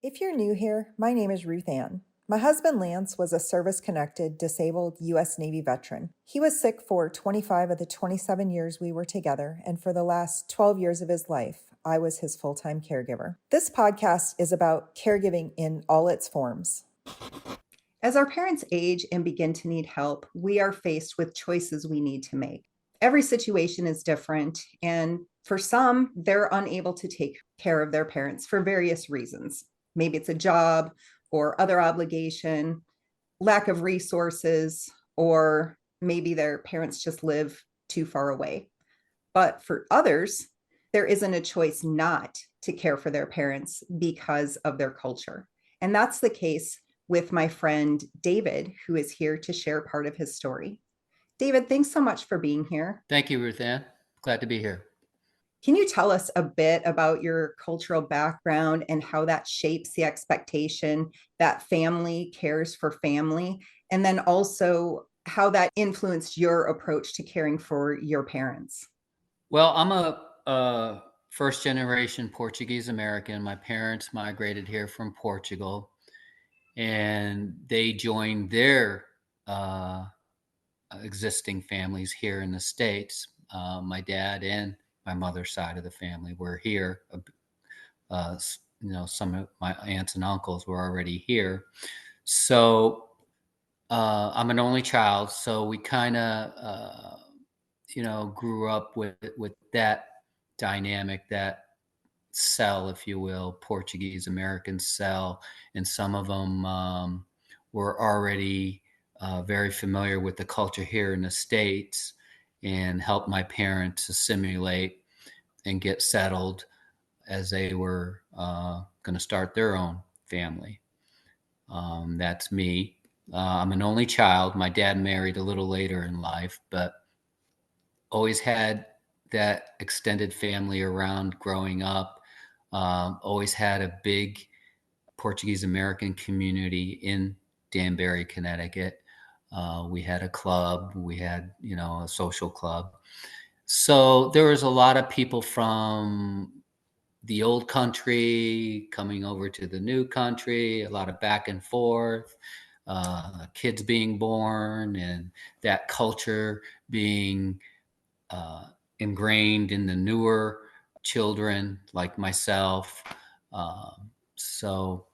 If you're new here, my name is RuthAnn. My husband Lance was a service-connected, disabled U.S. Navy veteran. He was sick for 25 of the 27 years we were together, and for the last 12 years of his life, I was his full-time caregiver. This podcast is about caregiving in all its forms. As our parents age and begin to need help, we are faced with choices we need to make. Every situation is different, and for some, they're unable to take care of their parents for various reasons. Maybe it's a job or other obligation, lack of resources, or maybe their parents just live too far away. But for others, there isn't a choice not to care for their parents because of their culture. And that's the case with my friend David, who is here to share part of his story. David, thanks so much for being here. Thank you, RuthAnn. Glad to be here. Can you tell us a bit about your cultural background and how that shapes the expectation that family cares for family? And then also how that influenced your approach to caring for your parents? Well, I'm a first generation Portuguese American. My parents migrated here from Portugal, and they joined their existing families here in the States. My dad and my mother's side of the family were here. Some of my aunts and uncles were already here. So I'm an only child, so we kind of, grew up with that dynamic, that cell, if you will, Portuguese American cell, and some of them were already very familiar with the culture here in the States and helped my parents assimilate and get settled as they were going to start their own family. That's me. I'm an only child. My dad married a little later in life, but always had that extended family around growing up. Always had a big Portuguese American community in Danbury, Connecticut. We had a club. We had, a social club. So there was a lot of people from the old country coming over to the new country, a lot of back and forth, kids being born, and that culture being ingrained in the newer children like myself. So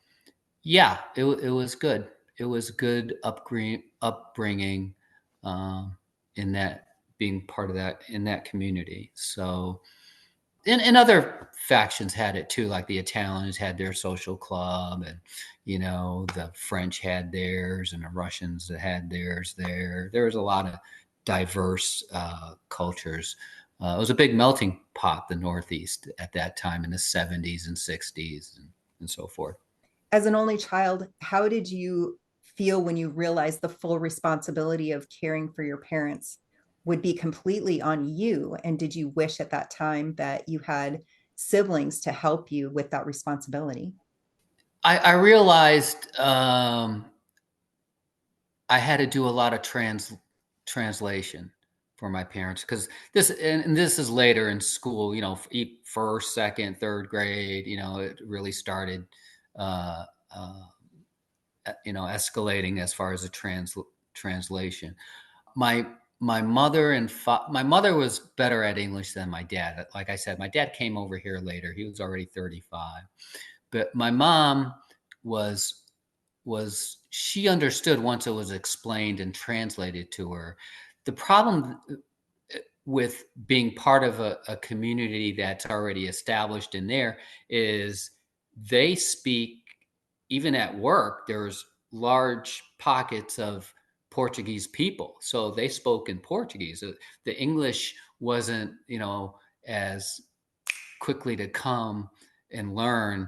yeah, it was good. It was good upbringing in that, being part of that, in that community. So, and other factions had it too, like the Italians had their social club, and the French had theirs, and the Russians had theirs there. There was a lot of diverse cultures. It was a big melting pot, the Northeast, at that time in the 70s and 60s and so forth. As an only child, how did you feel when you realized the full responsibility of caring for your parents would be completely on you? And did you wish at that time that you had siblings to help you with that responsibility? I realized I had to do a lot of translation for my parents, because this is later in school, first, second, third grade, it really started escalating as far as the translation. My mother my mother was better at English than my dad. Like I said, my dad came over here later. He was already 35. But my mom was she understood once it was explained and translated to her. The problem with being part of a community that's already established in there is they speak, even at work, there's large pockets of Portuguese people. So they spoke in Portuguese. The English wasn't, as quickly to come and learn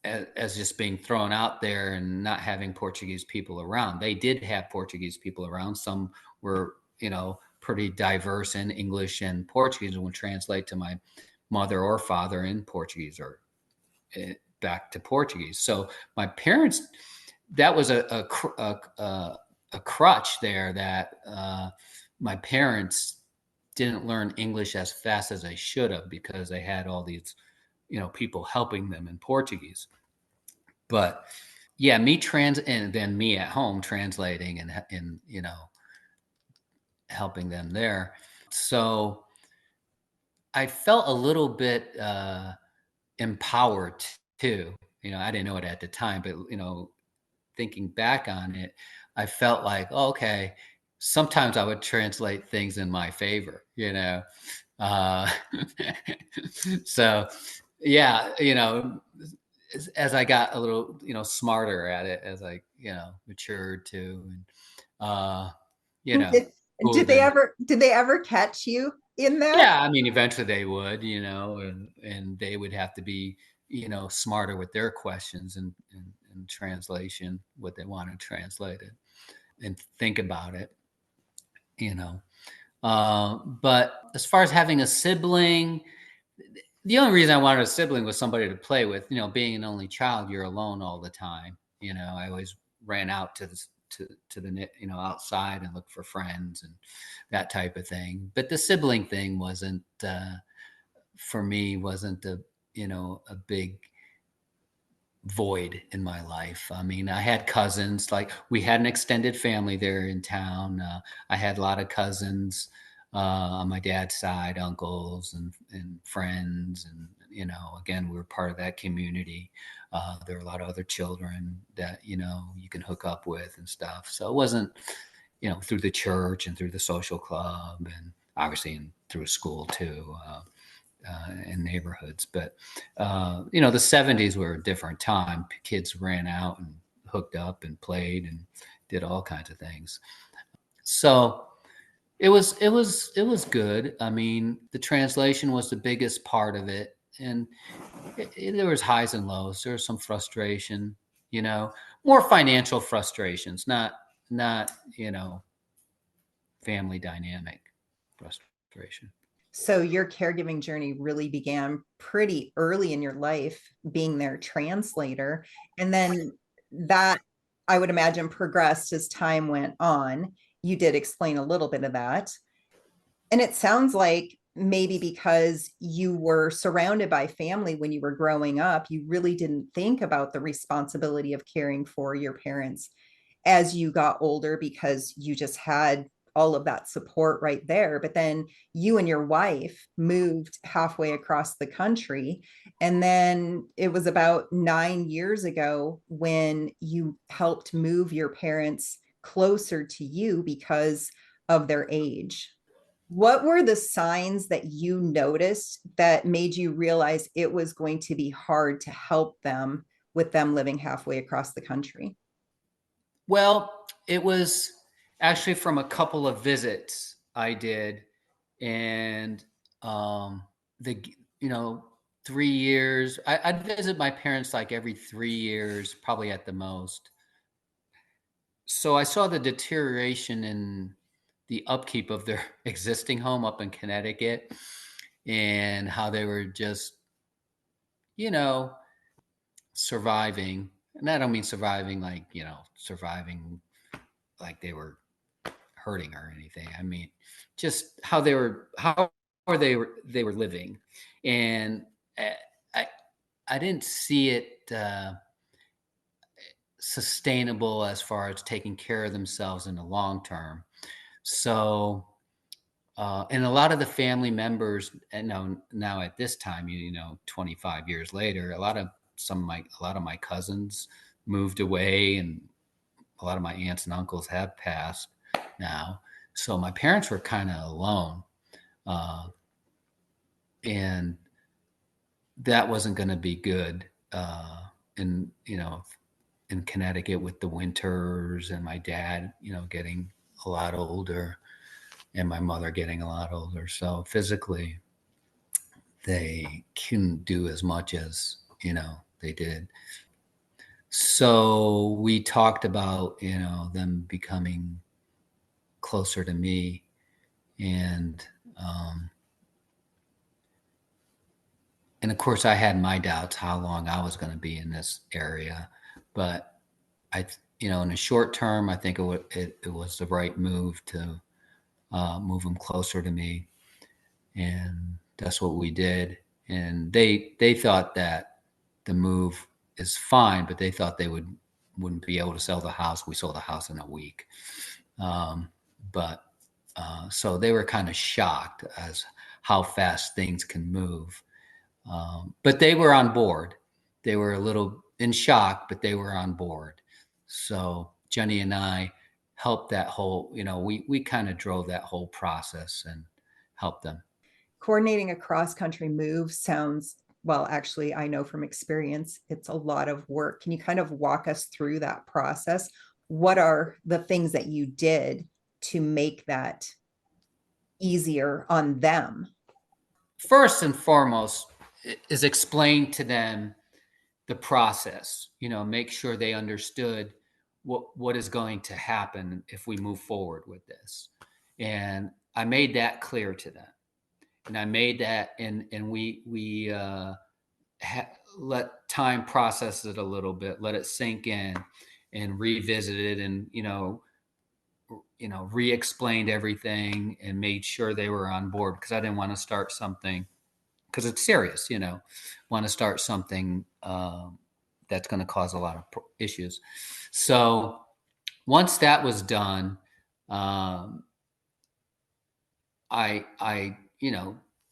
as just being thrown out there and not having Portuguese people around. They did have Portuguese people around. Some were, pretty diverse in English and Portuguese, and would translate to my mother or father in Portuguese or back to Portuguese. So my parents, that was a crutch there, that my parents didn't learn English as fast as they should have, because they had all these, people helping them in Portuguese. But yeah, and then me at home translating and helping them there. So I felt a little bit empowered too. I didn't know it at the time, but thinking back on it, I felt like, oh, okay, sometimes I would translate things in my favor. Uh, so yeah, as I got a little, smarter at it, as I, matured too, and, uh, you know, Did, who did have they been, ever did they ever catch you in that? yeah, I mean, eventually they would, and they would have to be, smarter with their questions and translation, what they want to translate it and think about it, you know. But as far as having a sibling, the only reason I wanted a sibling was somebody to play with. Being an only child, you're alone all the time. I always ran out to the outside and look for friends and that type of thing. But the sibling thing wasn't for me wasn't a big void in my life. I mean, I had cousins, like we had an extended family there in town. I had a lot of cousins on my dad's side, uncles and friends. And, again, we were part of that community. There were a lot of other children that, you can hook up with and stuff. So it wasn't, through the church and through the social club and obviously through school too. In neighborhoods. But, the 70s were a different time. Kids ran out and hooked up and played and did all kinds of things. So it was good. I mean, the translation was the biggest part of it. And there was highs and lows. There was some frustration, more financial frustrations, not, family dynamic frustration. So your caregiving journey really began pretty early in your life, being their translator. And then that, I would imagine, progressed as time went on. You did explain a little bit of that. And it sounds like maybe because you were surrounded by family when you were growing up, you really didn't think about the responsibility of caring for your parents as you got older because you just had all of that support right there. But then you and your wife moved halfway across the country. And then it was about 9 years ago when you helped move your parents closer to you because of their age. What were the signs that you noticed that made you realize it was going to be hard to help them with them living halfway across the country? Well, it was actually from a couple of visits I did, and the 3 years. I'd visit my parents like every 3 years, probably at the most. So I saw the deterioration in the upkeep of their existing home up in Connecticut, and how they were just, you know, surviving. And I don't mean surviving like, surviving like they were hurting or anything. I mean, just how they were living, and I I didn't see it sustainable as far as taking care of themselves in the long term. So, and a lot of the family members, and now at this time, 25 years later, a lot of my cousins moved away, and a lot of my aunts and uncles have passed now. So my parents were kind of alone. Uh, and that wasn't going to be good. In, in Connecticut with the winters and my dad, getting a lot older and my mother getting a lot older. So physically they couldn't do as much as, they did. So we talked about, them becoming closer to me, and and of course I had my doubts how long I was going to be in this area, but I, in the short term, I think it was the right move to move them closer to me, and that's what we did. And they thought that the move is fine, but they thought they wouldn't be able to sell the house. We sold the house in a week. Um, but so they were kind of shocked as how fast things can move. But they were on board. They were a little in shock, but they were on board. So Jenny and I helped that whole, we kind of drove that whole process and helped them. Coordinating a cross country move sounds, well, actually, I know from experience, it's a lot of work. Can you kind of walk us through that process? What are the things that you did to make that easier on them? First and foremost is explain to them the process, make sure they understood what is going to happen if we move forward with this. And I made that clear to them. And I made that, and we let time process it a little bit, let it sink in, and revisit it, and re-explained everything, and made sure they were on board, because I didn't want to start something, because it's serious, want to start something that's going to cause a lot of issues. So once that was done, I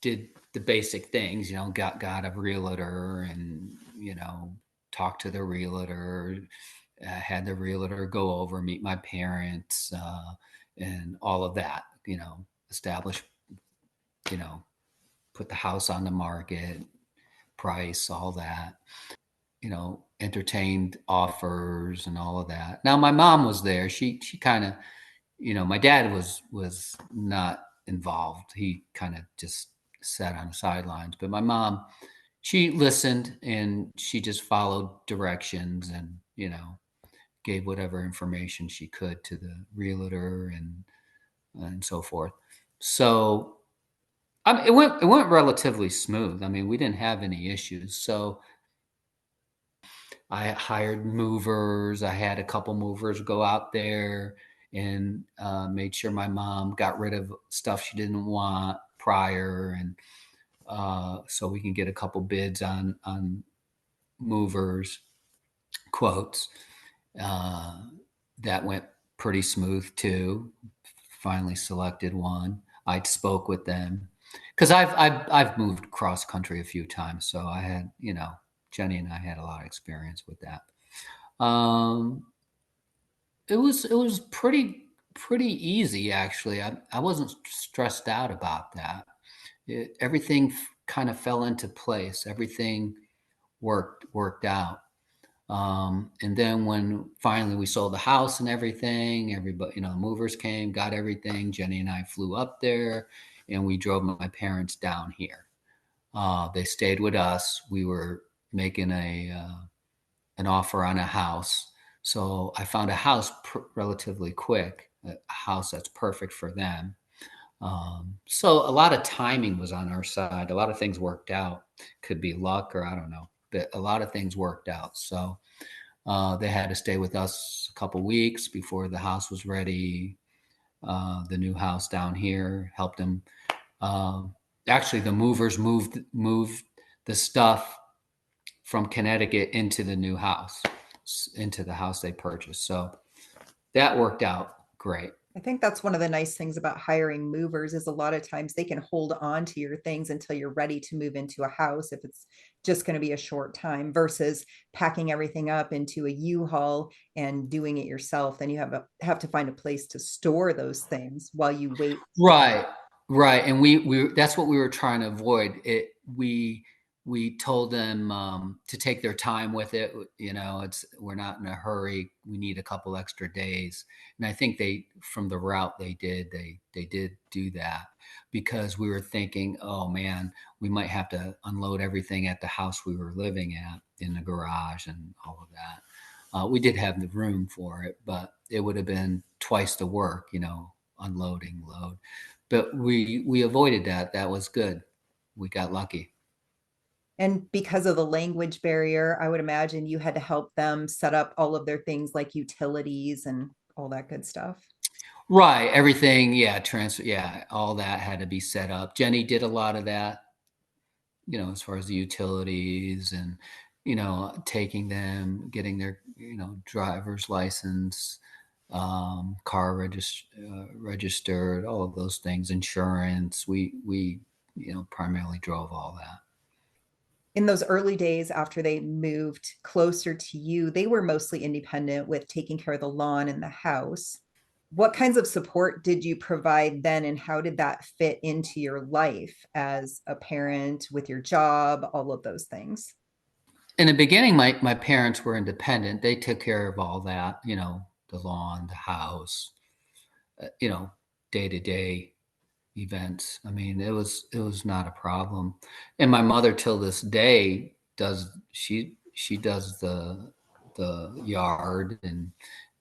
did the basic things, got a realtor, and talked to the realtor, had the realtor go over, meet my parents, and all of that, establish, put the house on the market, price, all that, entertained offers and all of that. Now my mom was there. She kind of, my dad was not involved. He kind of just sat on the sidelines. But my mom, she listened, and she just followed directions, and gave whatever information she could to the realtor, and so forth. So it went relatively smooth. I mean, we didn't have any issues. So I hired movers. I had a couple movers go out there, and made sure my mom got rid of stuff she didn't want prior, and so we can get a couple bids on movers quotes. Uh, that went pretty smooth too. Finally selected one. I spoke with them, because I've moved cross country a few times, so I had, Jenny and I had a lot of experience with that. Um, it was pretty easy, actually. I wasn't stressed out about that. Everything kind of fell into place. Everything worked out. And then when finally we sold the house and everything, everybody, the movers came, got everything. Jenny and I flew up there, and we drove my parents down here. They stayed with us. We were making an offer on a house. So I found a house relatively quick, a house that's perfect for them. So a lot of timing was on our side. A lot of things worked out. Could be luck, or I don't know, but a lot of things worked out. So they had to stay with us a couple weeks before the house was ready. The new house down here helped them. Actually, the movers moved the stuff from Connecticut into the new house, into the house they purchased. So that worked out great. I think that's one of the nice things about hiring movers is a lot of times they can hold on to your things until you're ready to move into a house if it's just going to be a short time versus packing everything up into a U-Haul and doing it yourself. Then you have to find a place to store those things while you wait. Right, right, and we that's what we were trying to avoid. We told them to take their time with it. We're not in a hurry. We need a couple extra days, and I think from the route they did do that, because we were thinking, oh man, we might have to unload everything at the house we were living at in the garage and all of that. We did have the room for it, but it would have been twice the work, unloading load. But we avoided that. That was good. We got lucky. And because of the language barrier, I would imagine you had to help them set up all of their things like utilities and all that good stuff. Right. Everything. Yeah. Transfer. Yeah. All that had to be set up. Jenny did a lot of that, as far as the utilities, and taking them, getting their, driver's license, registered, all of those things, insurance. We primarily drove all that. In those early days after they moved closer to you, they were mostly independent with taking care of the lawn and the house. What kinds of support did you provide then, and how did that fit into your life as a parent with your job, all of those things? In the beginning, my parents were independent. They took care of all that, the lawn, the house, you know, day to day events. I mean, it was not a problem. And my mother till this day she does the yard, and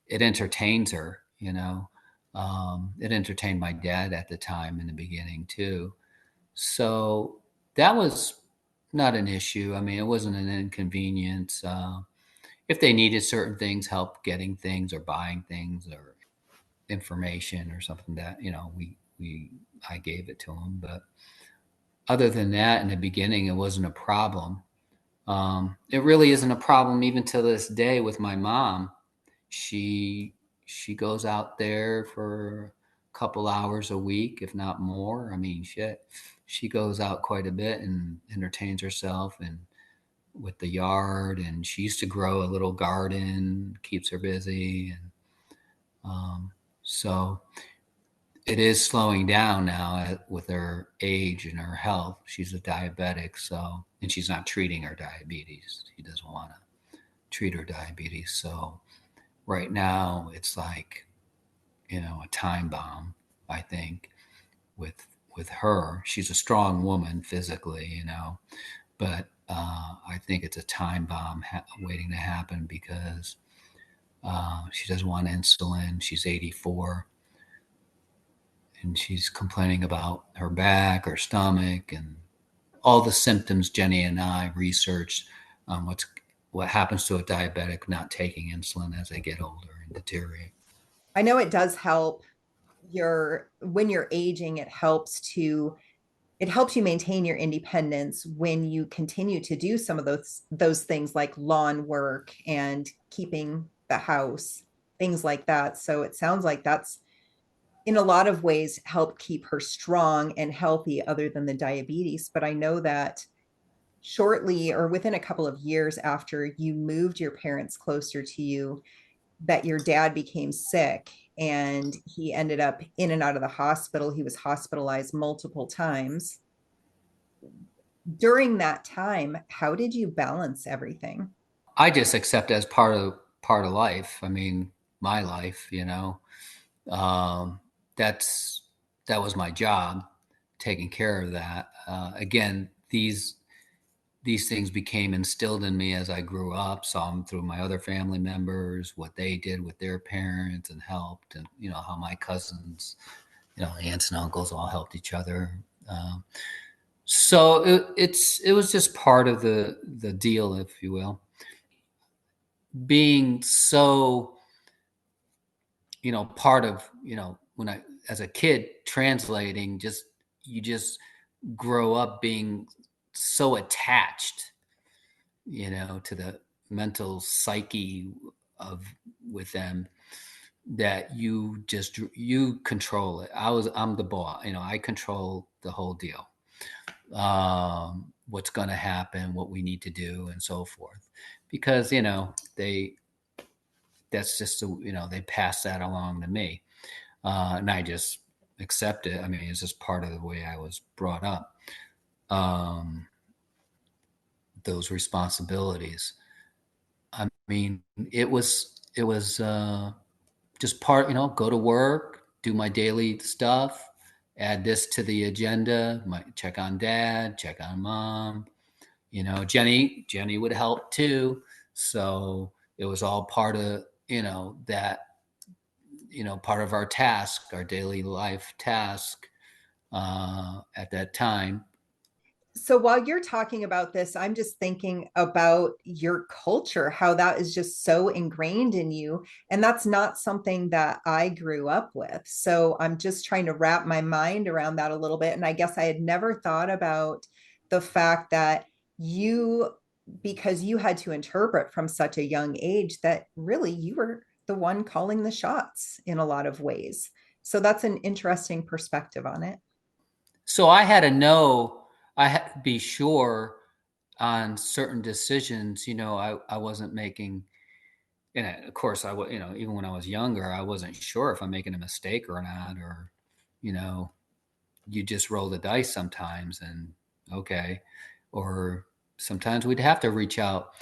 it entertains her, It entertained my dad at the time in the beginning too. So that was not an issue. I mean, it wasn't an inconvenience. If they needed certain things, help getting things or buying things or information or something, that we I gave it to them. But other than that, in the beginning, it wasn't a problem. It really isn't a problem even to this day with my mom. She she goes out there for a couple hours a week, if not more. I mean, shit, she goes out quite a bit and entertains herself and with the yard. And she used to grow a little garden, keeps her busy, and so it is slowing down now with her age and her health. She's a diabetic, so, and she's not treating her diabetes. She doesn't want to treat her diabetes. So right now it's like, a time bomb, I think, with with her. She's a strong woman physically, but I think it's a time bomb waiting to happen because she doesn't want insulin. She's 84, and she's complaining about her back, her stomach, and all the symptoms Jennie and I researched. What happens to a diabetic not taking insulin as they get older and deteriorate. I know it does help your when you're aging, it helps you maintain your independence when you continue to do some of those things like lawn work and keeping the house, things like that. So it sounds like that's in a lot of ways help keep her strong and healthy other than the diabetes. But I know that shortly or within a couple of years after you moved your parents closer to you, that your dad became sick and he ended up in and out of the hospital. He was hospitalized multiple times. During that time, how did you balance everything? I just accept it as part of life. I mean, my life, um, that's that was my job, taking care of that. Again, these things became instilled in me as I grew up. Saw them through my other family members, what they did with their parents and helped, and how my cousins, aunts and uncles all helped each other. So it was just part of the deal, if you will. Being so, part of, when I, as a kid, translating, you just grow up being so attached, to the mental psyche of with them, that you control it. I'm the boss, I control the whole deal. What's going to happen, what we need to do, and so forth, because they that's just they pass that along to me, and I just accept it. I mean, it's just part of the way I was brought up. Um, those responsibilities. I mean, it was just part. Go to work, do my daily stuff, add this to the agenda. Check on dad, check on mom. Jennie would help too. So it was all part of that. Part of our task, our daily life task at that time. So while you're talking about this, I'm just thinking about your culture, how that is just so ingrained in you. And that's not something that I grew up with. So I'm just trying to wrap my mind around that a little bit. And I guess I had never thought about the fact that you because you had to interpret from such a young age that really you were the one calling the shots in a lot of ways. So that's an interesting perspective on it. So I had to know, I had to be sure on certain decisions, I wasn't making, and of course I was, even when I was younger, I wasn't sure if I'm making a mistake or not, or, you know, you just roll the dice sometimes and okay. Or sometimes we'd have to reach out.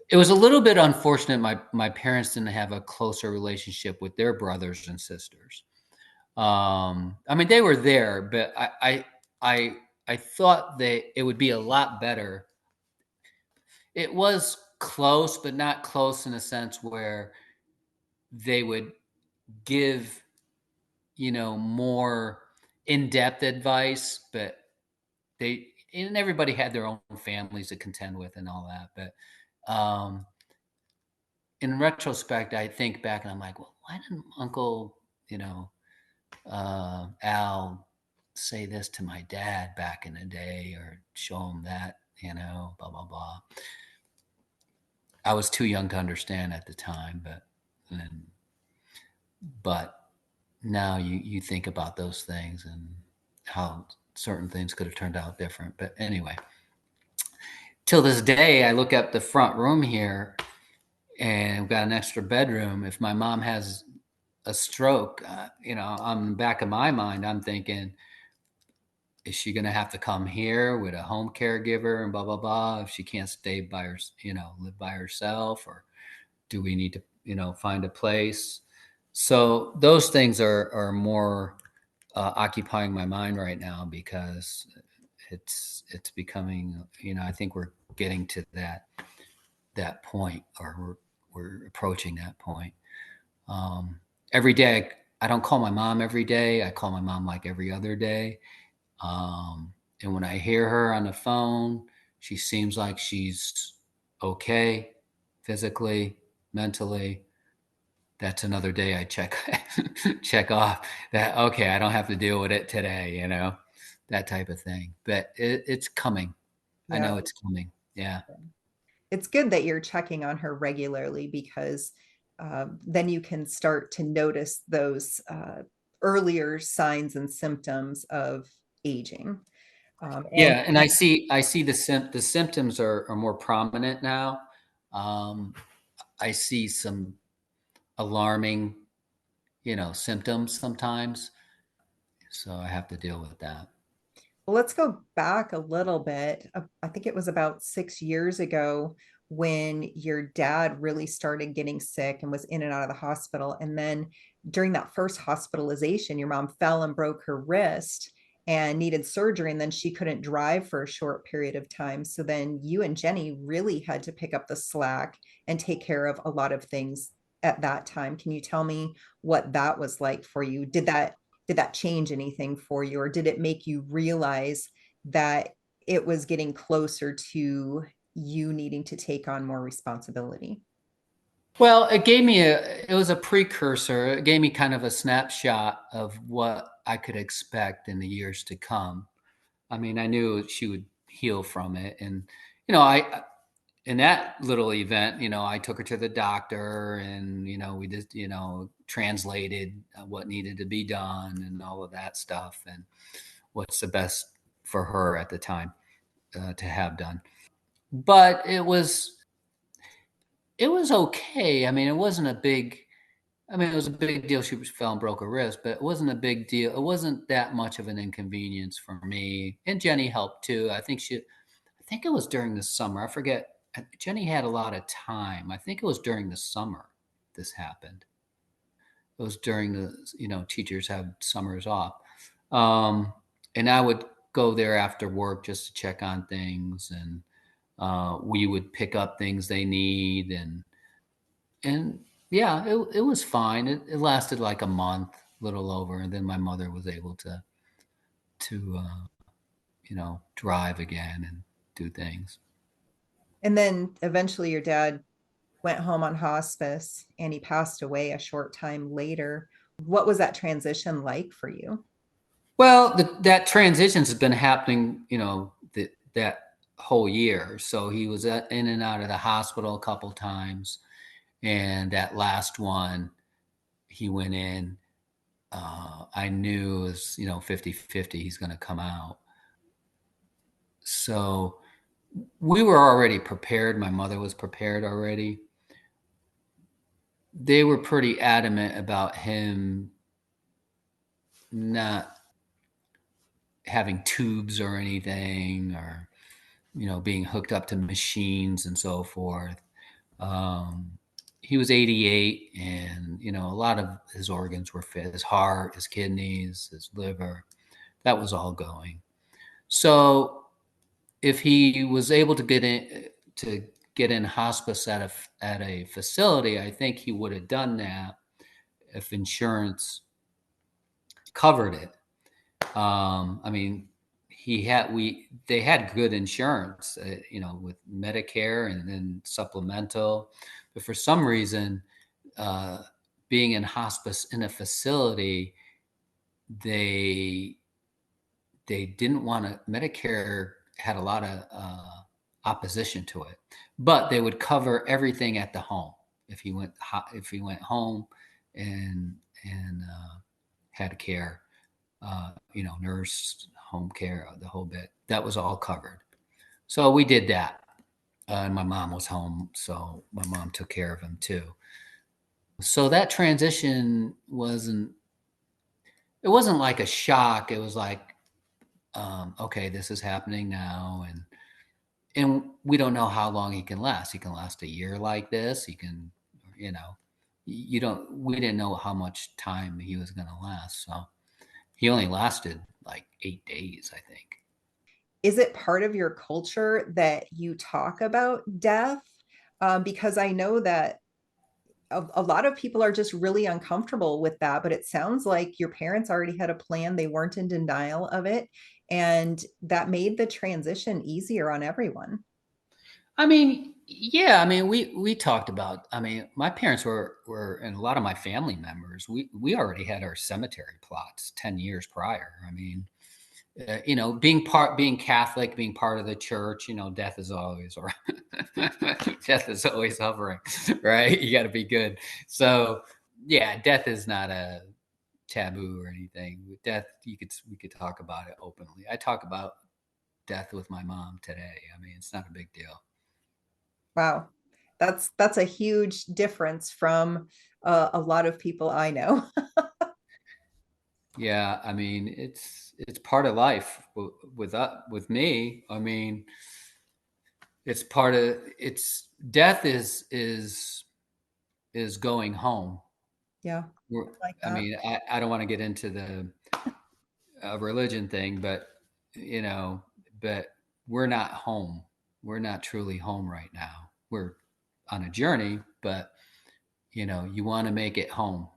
It was a little bit unfortunate. My parents didn't have a closer relationship with their brothers and sisters. I mean, they were there, but I I thought that it would be a lot better. It was close, but not close in a sense where they would give, more in-depth advice, but they and everybody had their own families to contend with and all that. But in retrospect, I think back and I'm like, well, why didn't Uncle, you know, Al say this to my dad back in the day or show him that, blah, blah, blah. I was too young to understand at the time, but now you think about those things and how certain things could have turned out different. But anyway, till this day, I look up the front room here and we've got an extra bedroom. If my mom has a stroke, on the back of my mind, I'm thinking, is she going to have to come here with a home caregiver and blah, blah, blah, if she can't stay by her, live by herself, or do we need to, find a place? So those things are more occupying my mind right now because it's becoming, I think we're getting to that point, or we're approaching that point. Every day, I don't call my mom every day. I call my mom like every other day. And when I hear her on the phone, she seems like she's okay physically, mentally. That's another day I check check off that, okay, I don't have to deal with it today, that type of thing. But it's coming. I Yeah. know it's coming. Yeah. It's good that you're checking on her regularly because then you can start to notice those earlier signs and symptoms of aging. And Yeah, and I see the symptoms are more prominent now. Um, I see some alarming, symptoms sometimes, so I have to deal with that. let's go back a little bit. I think it was about 6 years ago when your dad really started getting sick and was in and out of the hospital. And then during that first hospitalization, your mom fell and broke her wrist and needed surgery. And then she couldn't drive for a short period of time. So then you and Jennie really had to pick up the slack and take care of a lot of things at that time. Can you tell me what that was like for you? Did that change anything for you, or did it make you realize that it was getting closer to you needing to take on more responsibility? Well, it was a precursor. It gave me kind of a snapshot of what I could expect in the years to come. I mean, I knew she would heal from it, and I in that little event, I took her to the doctor, and we just translated what needed to be done and all of that stuff, and what's the best for her at the time to have done. But it was okay. I mean, it wasn't a big. I mean, it was a big deal. She fell and broke her wrist, but it wasn't a big deal. It wasn't that much of an inconvenience for me. And Jennie helped too. I think it was during the summer. I forget. Jennie had a lot of time. I think it was during the summer this happened. It was during teachers have summers off. Um, and I would go there after work just to check on things, and we would pick up things they need, and yeah, it was fine. It lasted like a month, a little over, and then my mother was able to drive again and do things. And then eventually your dad went home on hospice and he passed away a short time later. What was that transition like for you? Well, that transition has been happening, that whole year. So he was in and out of the hospital a couple times. And that last one, he went in. I knew it was, 50-50, he's going to come out. So we were already prepared. My mother was prepared already. They were pretty adamant about him not having tubes or anything, or being hooked up to machines and so forth. Um, he was 88, and a lot of his organs were fit: his heart, his kidneys, his liver. That was all going. So if he was able to get in hospice at a facility, I think he would have done that if insurance covered it. I mean, they had good insurance, with Medicare and then supplemental, but for some reason, uh, being in hospice in a facility, they they didn't want to. Medicare had a lot of opposition to it, but they would cover everything at the home if he went home and had care, nurse, home care, the whole bit. That was all covered. So we did that. And my mom was home, so my mom took care of him too. So that transition it wasn't like a shock. It was like, okay, this is happening now. And we don't know how long he can last. He can last a year like this. He can, you know, we didn't know how much time he was going to last. So he only lasted like 8 days, I think. Is it part of your culture that you talk about death? Because I know that a lot of people are just really uncomfortable with that, but it sounds like your parents already had a plan. They weren't in denial of it. And that made the transition easier on everyone. I mean, yeah, I mean, we talked about. I mean, my parents and a lot of my family members. We already had our cemetery plots 10 years prior. I mean, being Catholic, being part of the church, death is always or death is always hovering, right? You got to be good. So yeah, death is not a taboo or anything. With death, we could talk about it openly. I talk about death with my mom today. I mean, it's not a big deal. Wow. That's a huge difference from a lot of people I know. Yeah, I mean, it's part of life with me. I mean, it's part of it's death is going home. Yeah, like I that. mean, I don't want to get into the religion thing, but you know, but we're not home. We're not truly home right now. We're on a journey, but you want to make it home.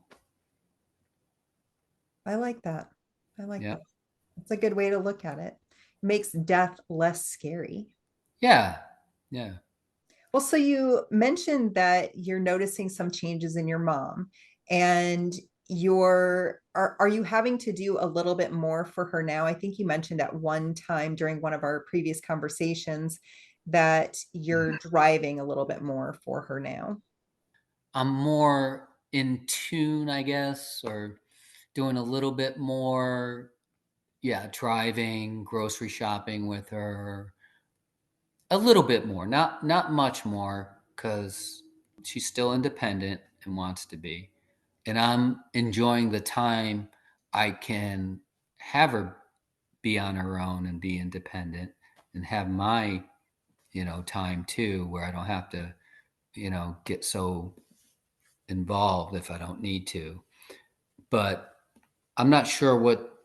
I like that. I like Yeah, that. It's a good way to look at it. Makes death less scary. yeah, yeah. Well, so you mentioned that you're noticing some changes in your mom, and are you having to do a little bit more for her now? I think you mentioned at one time during one of our previous conversations that you're driving a little bit more for her now. I'm more in tune, I guess, or doing a little bit more, yeah, driving, grocery shopping with her, a little bit more, not much more, because she's still independent and wants to be, and I'm enjoying the time I can have her be on her own and be independent and have my time too, where I don't have to get so involved if I don't need to. But I'm not sure what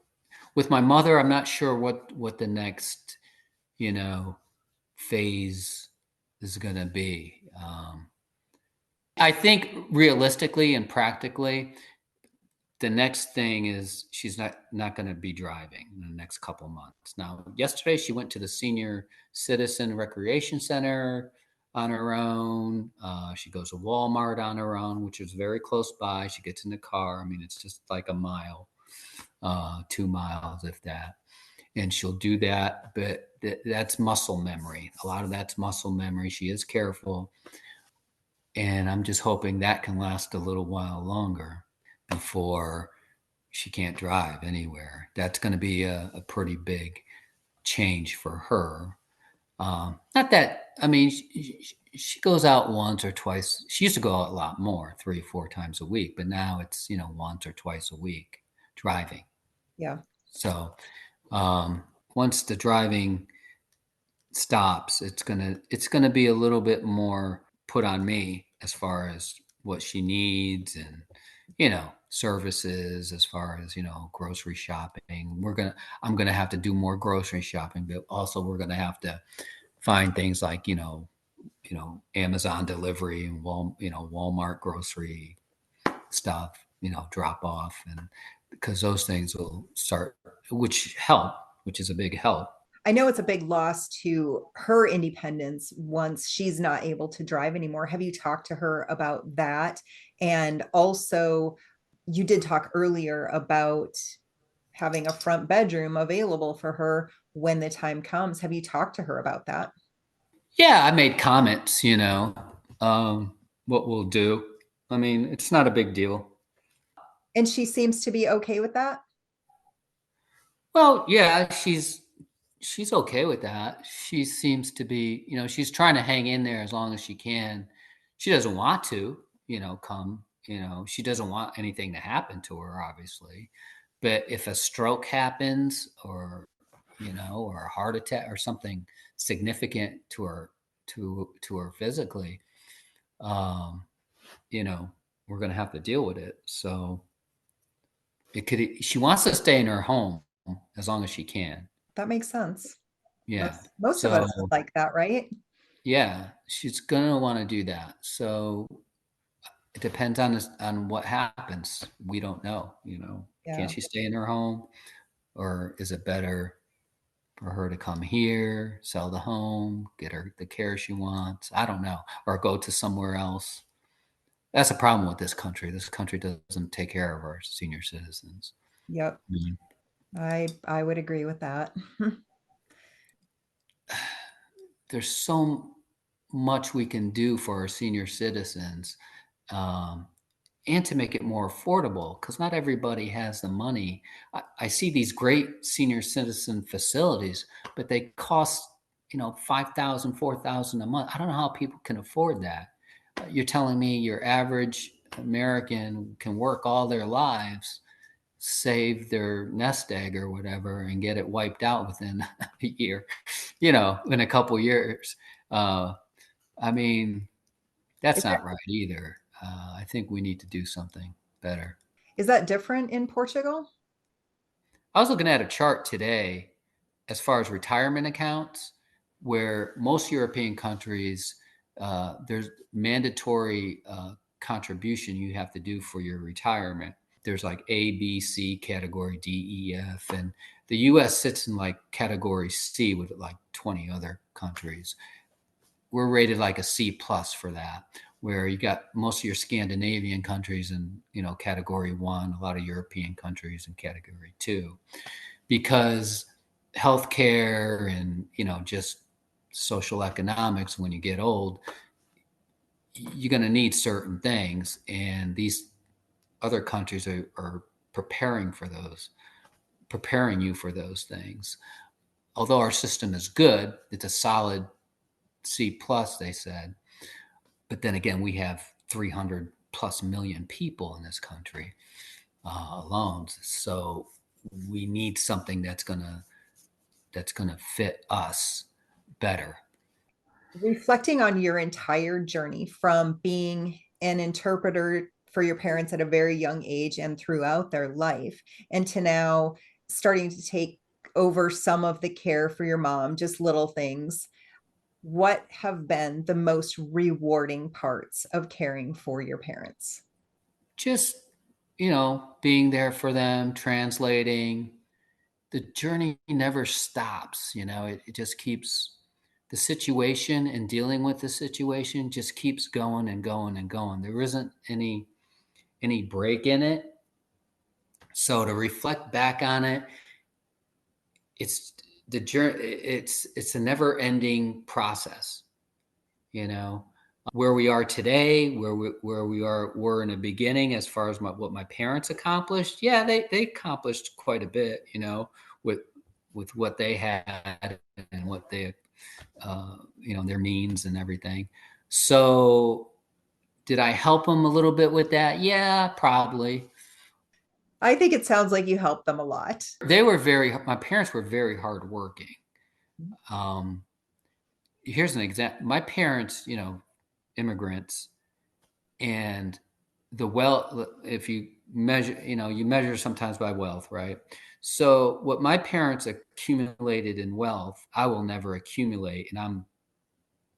with my mother. I'm not sure what the next you know phase is going to be. I think realistically and practically, the next thing is she's not going to be driving in the next couple months. Now, yesterday she went to the senior citizen recreation center on her own. She goes to Walmart on her own, which is very close by. She gets in the car. I mean, it's just like a mile, 2 miles, if that. and she'll do that. But that's muscle memory. A lot of that's muscle memory. She is careful, and I'm just hoping that can last a little while longer before she can't drive anywhere. That's going to be a pretty big change for her. Not that, I mean, she goes out once or twice. She used to go out a lot more, 3 or 4 times a week, but now it's, once or twice a week driving. Yeah. So um, once the driving stops, it's gonna be a little bit more put on me as far as what she needs and services as far as grocery shopping. I'm gonna have to do more grocery shopping, but also we're gonna have to find things like Amazon delivery and Walmart grocery stuff, drop off, and because those things will start, which is a big help. I know it's a big loss to her independence once she's not able to drive anymore. Have you talked to her about that? And also, you did talk earlier about having a front bedroom available for her when the time comes. Have you talked to her about that? Yeah, I made comments, what we'll do. I mean, it's not a big deal. And she seems to be okay with that. Well, yeah, she's okay with that. She seems to be, she's trying to hang in there as long as she can. She doesn't want to, come, she doesn't want anything to happen to her, obviously. But if a stroke happens or a heart attack or something significant to her physically, um, you know, we're going to have to deal with it. So she wants to stay in her home as long as she can. That makes sense. Yeah. Most of So us would like that, right? yeah, she's going to want to do that. So it depends on what happens. We don't know, can Yeah. she stay in her home, or is it better for her to come here, sell the home, get her the care she wants? I don't know, or go to somewhere else. That's a problem with this country. This country doesn't take care of our senior citizens. Yep. I mean, I would agree with that. there's so much we can do for our senior citizens, um, and to make it more affordable, because not everybody has the money. I see these great senior citizen facilities, but they cost 5,000, 4,000 a month. I don't know how people can afford that. You're telling me your average American can work all their lives, save their nest egg or whatever, and get it wiped out within a year, in a couple years. Uh, I mean, Is that's that, not right either. I think we need to do something better. is that different in Portugal? I was looking at a chart today as far as retirement accounts, where most European countries, there's mandatory contribution you have to do for your retirement. There's like A, B, C category, D, E, F, and the U.S. sits in like category C with like 20 other countries. We're rated like a C plus for that, where you got most of your Scandinavian countries in category one, a lot of European countries in category two, because healthcare and just social economics, when you get old, you're going to need certain things, and these other countries are preparing you for those things. Although our system is good, it's a solid C plus, they said. But then again, we have 300 plus million people in this country alone. So we need something that's gonna fit us better. Reflecting on your entire journey from being an interpreter for your parents at a very young age and throughout their life, and to now starting to take over some of the care for your mom, just little things. What have been the most rewarding parts of caring for your parents? Just being there for them, translating. The journey never stops. It just keeps, the situation and dealing with the situation just keeps going and going and going. There isn't any break in it. So to reflect back on it, it's the journey. It's a never ending process, you know, where we are today, were in the beginning, as far as what my parents accomplished. Yeah, they accomplished quite a bit, you know, with what they had and what they, you know, their means and everything. So, did I help them a little bit with that? Yeah, probably. I think it sounds like you helped them a lot. My parents were very hardworking. Um, Here's an example. My parents, you know, immigrants, and the wealth, if you measure, you know, you measure sometimes by wealth, right? So what my parents accumulated in wealth, I will never accumulate. And I'm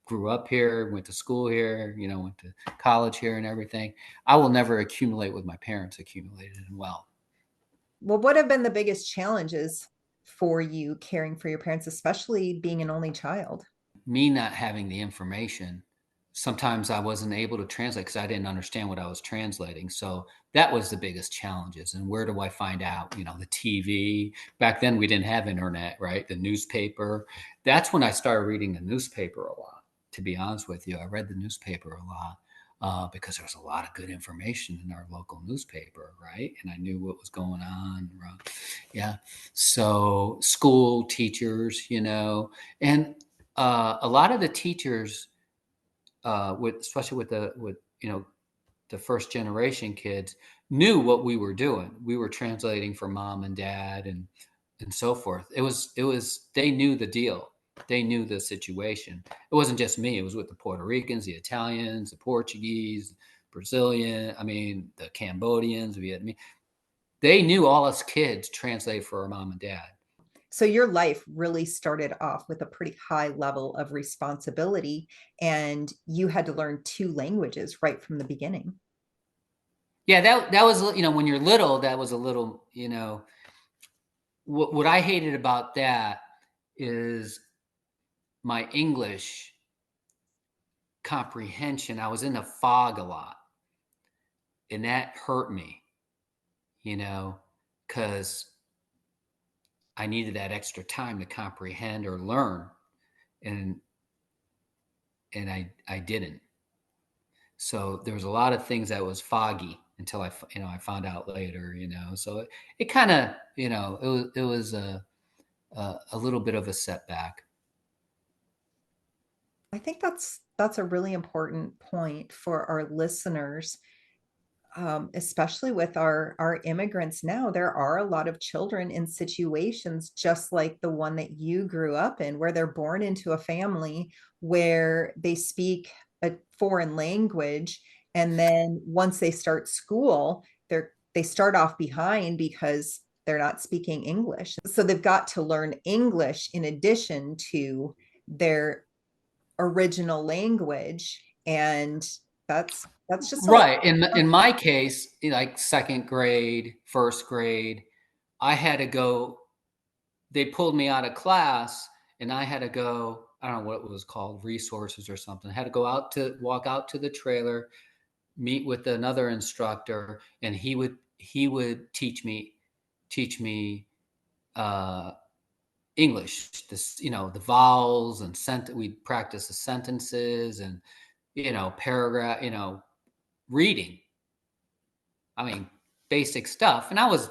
grew up here, went to school here, you know, went to college here and everything. I will never accumulate what my parents accumulated in wealth. Well, what have been the biggest challenges for you caring for your parents, especially being an only child? Me not having the information, sometimes I wasn't able to translate because I didn't understand what I was translating. So that was the biggest challenges. And where do I find out? You know, the TV. Back then we didn't have internet, right? The newspaper. That's when I started reading the newspaper a lot. To be honest with you, I read the newspaper a lot. Because there was a lot of good information in our local newspaper, right? And I knew what was going on. Yeah. So school teachers, you know, and a lot of the teachers, especially with you know, the first generation kids, knew what we were doing. We were translating for mom and dad and so forth. It was they knew the deal. They knew the situation. It wasn't just me. It was with the Puerto Ricans, the Italians, the Portuguese, Brazilian. I mean, the Cambodians, Vietnamese. They knew all us kids translate for our mom and dad. So your life really started off with a pretty high level of responsibility, and you had to learn two languages right from the beginning. Yeah, that was, you know, when you're little, that was a little, you know, what I hated about that is my English comprehension. I was in a fog a lot, and that hurt me, you know, because I needed that extra time to comprehend or learn, and I didn't. So there was a lot of things that was foggy until you know, I found out later, you know. So it kind of, you know, it was a little bit of a setback. I think that's a really important point for our listeners, especially with our immigrants now. There are a lot of children in situations just like the one that you grew up in, where they're born into a family where they speak a foreign language, and then once they start school, they start off behind because they're not speaking English. So they've got to learn English in addition to their original language, and that's just a lot. Right. In my case, like second grade, first grade, I had to go. They pulled me out of class, and I had to go. I don't know what it was called, resources or something. I had to walk out to the trailer, meet with another instructor, and he would teach me uh, English. This, you know, the vowels and we'd practice the sentences and, you know, paragraph, you know, reading. I mean, basic stuff. And I was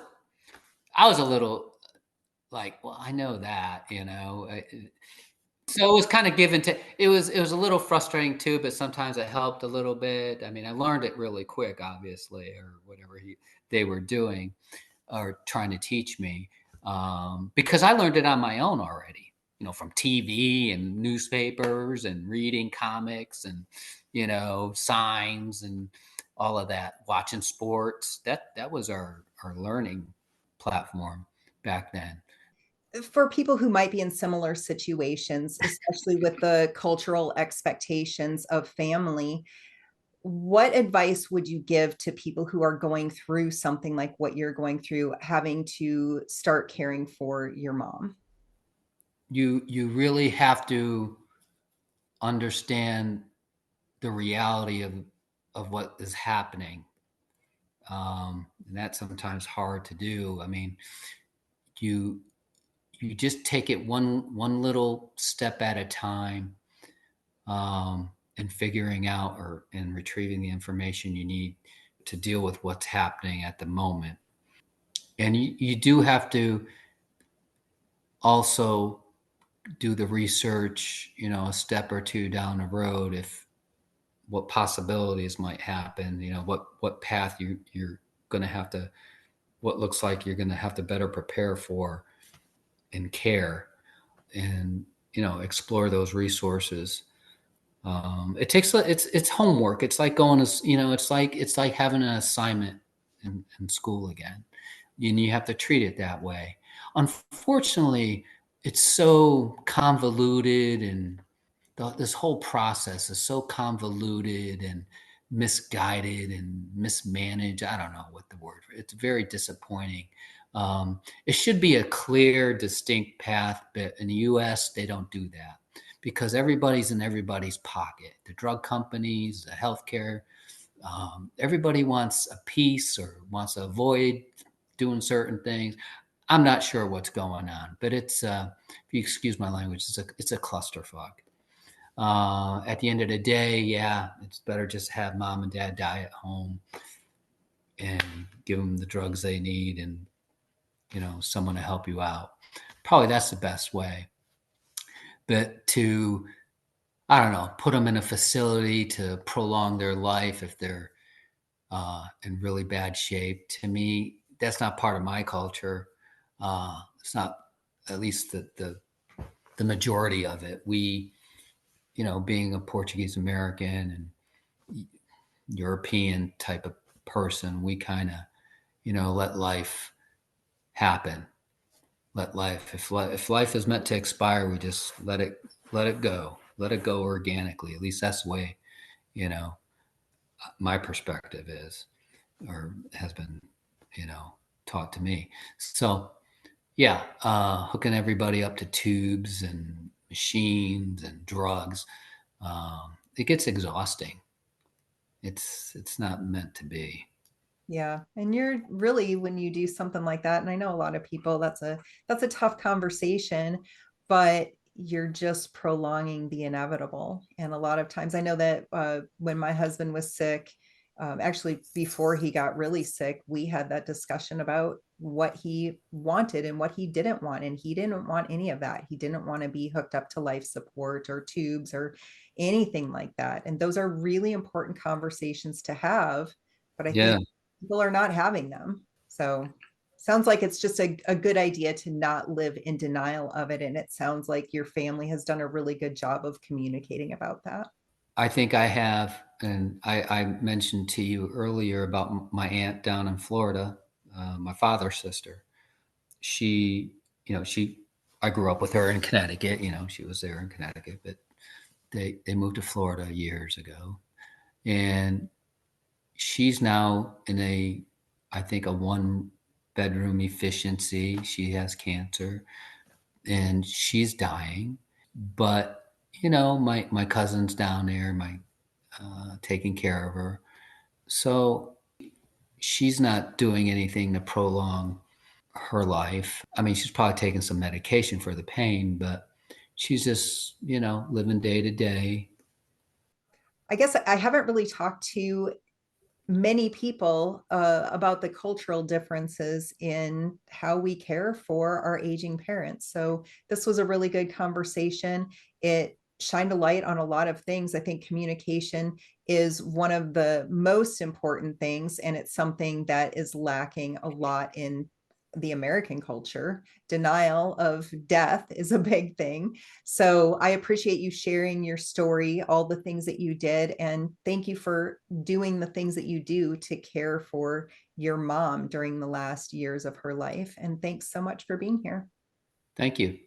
a little like, well, I know that, you know. So it was kind of given to. It was a little frustrating too, but sometimes it helped a little bit. I mean, I learned it really quick, obviously, or whatever they were doing or trying to teach me, because I learned it on my own already. You know, from TV and newspapers and reading comics and, you know, signs and all of that. Watching sports. That was our learning platform back then. For people who might be in similar situations, especially with the cultural expectations of family, what advice would you give to people who are going through something like what you're going through, having to start caring for your mom? You really have to understand the reality of what is happening, and that's sometimes hard to do. I mean, you you just take it one little step at a time, and figuring out or and retrieving the information you need to deal with what's happening at the moment. And you do have to also do the research, a step or two down the road, if what possibilities might happen, what path you're going to have to, what looks like you're going to have to better prepare for in care, and explore those resources. It's homework. It's like going to, it's like having an assignment in school again, and you have to treat it that way. Unfortunately, it's so convoluted, and this whole process is so convoluted and misguided and mismanaged. I don't know what the word. It's very disappointing. It should be a clear, distinct path, but in the U.S. they don't do that because everybody's in everybody's pocket. The drug companies, the healthcare, everybody wants a piece or wants to avoid doing certain things. I'm not sure what's going on, but if you excuse my language, it's a clusterfuck. At the end of the day, yeah, it's better just have mom and dad die at home and give them the drugs they need, and someone to help you out. Probably that's the best way. But to, I don't know, put them in a facility to prolong their life if they're in really bad shape, to me, that's not part of my culture. It's not, at least the majority of it. We, being a Portuguese American and European type of person, we kind of, let life happen. If life is meant to expire, we just let it go organically. At least that's the way, you know, my perspective is, or has been, you know, taught to me. So yeah, hooking everybody up to tubes and machines and drugs, it gets exhausting. It's not meant to be. Yeah. And you're really, when you do something like that, and I know a lot of people, that's a tough conversation, but you're just prolonging the inevitable. And a lot of times I know that when my husband was sick, actually before he got really sick, we had that discussion about what he wanted and what he didn't want. And he didn't want any of that. He didn't want to be hooked up to life support or tubes or anything like that. And those are really important conversations to have. But I Yeah, think people are not having them. So sounds like it's just a good idea to not live in denial of it. And it sounds like your family has done a really good job of communicating about that. I think I have, and I mentioned to you earlier about my aunt down in Florida, my father's sister. She, she, I grew up with her in Connecticut. She was there in Connecticut, but they moved to Florida years ago, and she's now in I think a one bedroom efficiency. She has cancer, and she's dying. But my cousin's down there, my taking care of her. So she's not doing anything to prolong her life. I mean, she's probably taking some medication for the pain, but she's just, living day to day. I guess I haven't really talked to many people about the cultural differences in how we care for our aging parents. So this was a really good conversation. It shined a light on a lot of things. I think communication is one of the most important things, and it's something that is lacking a lot in the American culture. Denial of death is a big thing. So I appreciate you sharing your story, all the things that you did, and thank you for doing the things that you do to care for your mom during the last years of her life. And thanks so much for being here. Thank you.